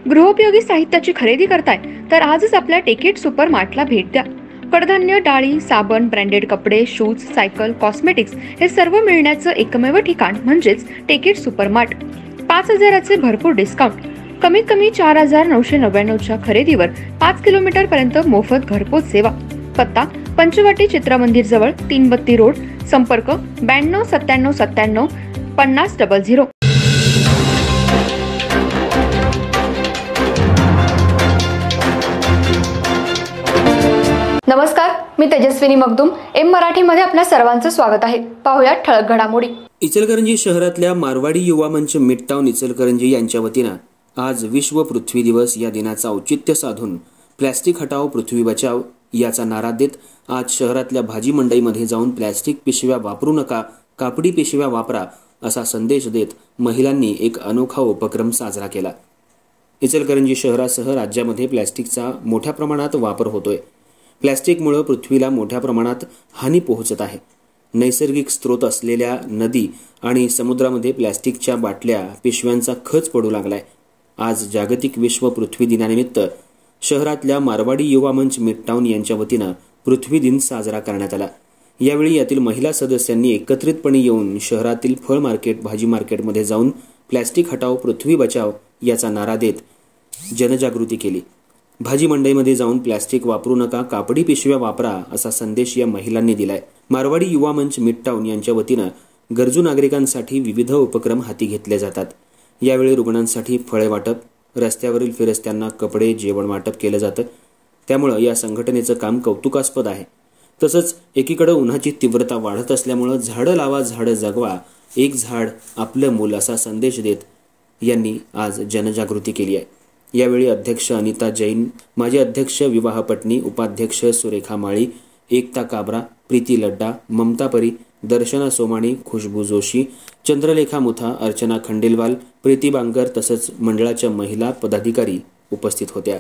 गृहोपयोगी साहित्याची खरेदी करताय तर आजच आपल्या टेकेट सुपर मार्टला भेट द्या। कडधान्य, डाळी, साबण, ब्रँडेड कपडे, शूज, सायकल, कॉस्मेटिक्स हे सर्व मिळण्याचं एकमेव ठिकाण म्हणजेच टेकेट सुपर मार्ट। 5,000चे भरपूर डिस्काउंट, कमीत कमी 4,999च्या खरेदीवर 5 किलोमीटर पर्यंत मोफत घरपोच सेवा। पत्ता पंचवटी चित्रमंदिर जवळ, 3 बत्ती रोड। संपर्क 92 97 97 50 00। नमस्कार, मी तेजस्विनी मगदूम। एम मराठीमध्ये आपल्या सर्वांचं स्वागत आहे। पाहूया ठळक घडामोडी। इचलकरंजी शहरातल्या मारवाडी युवा मंच मिड टाउन इचलकरंजी यांच्या वतीनं आज विश्व पृथ्वी दिवस या दिनाचं औचित्य साधून प्लॅस्टिक हटाओ पृथ्वी बचाव याचा नारा देत आज शहरातल्या भाजी मंडईमध्ये जाऊन प्लॅस्टिक पिशव्या वापरू नका, कापडी पिशव्या वापरा असा संदेश देत महिलांनी एक अनोखा उपक्रम साजरा केला। इचलकरंजी शहरासह राज्यामध्ये प्लॅस्टिकचा मोठ्या प्रमाणात वापर होतोय। प्लॅस्टिकमुळे पृथ्वीला मोठ्या प्रमाणात हानी पोहोचत आहे। नैसर्गिक स्रोत असलेल्या नदी आणि समुद्रामध्ये प्लॅस्टिकच्या बाटल्या, पिशव्यांचा खच पडू लागलाय। आज जागतिक विश्व पृथ्वी दिनानिमित्त शहरातल्या मारवाडी युवा मंच मिड टाउन यांच्या वतीनं पृथ्वी दिन साजरा करण्यात आला। यावेळी यातील महिला सदस्यांनी एकत्रितपणे येऊन शहरातील फळ मार्केट, भाजी मार्केटमध्ये जाऊन प्लॅस्टिक हटाओ पृथ्वी बचाव याचा नारा देत जनजागृती केली। भाजी मंडईमध्ये जाऊन प्लॅस्टिक वापरू नका, कापडी पिशव्या वापरा असा संदेश या महिलांनी दिलाय। मारवाडी युवा मंच मिड टाउन यांच्या वतीनं गरजू नागरिकांसाठी विविध उपक्रम हाती घेतले जातात। यावेळी रुग्णांसाठी फळे वाटप, रस्त्यावरील फिरस्त्यांना कपडे, जेवण वाटप केलं जातं। त्यामुळे या संघटनेचं काम कौतुकास्पद आहे। तसंच एकीकडे उन्हाची तीव्रता वाढत असल्यामुळे झाडं लावा, झाडं जगवा, एक झाड आपलं मूल असा संदेश देत यांनी आज जनजागृती केली आहे। यावेळी अध्यक्ष अनिता जैन, माजी अध्यक्ष विवाह पटणी, उपाध्यक्ष सुरेखा माळी, एकता काबरा, प्रीती लड्डा, ममता परी, दर्शना सोमाणी, खुशबू जोशी, चंद्रलेखा मुथा, अर्चना खंडेलवाल, प्रीती बांगर तसंच मंडळाच्या महिला पदाधिकारी उपस्थित होत्या।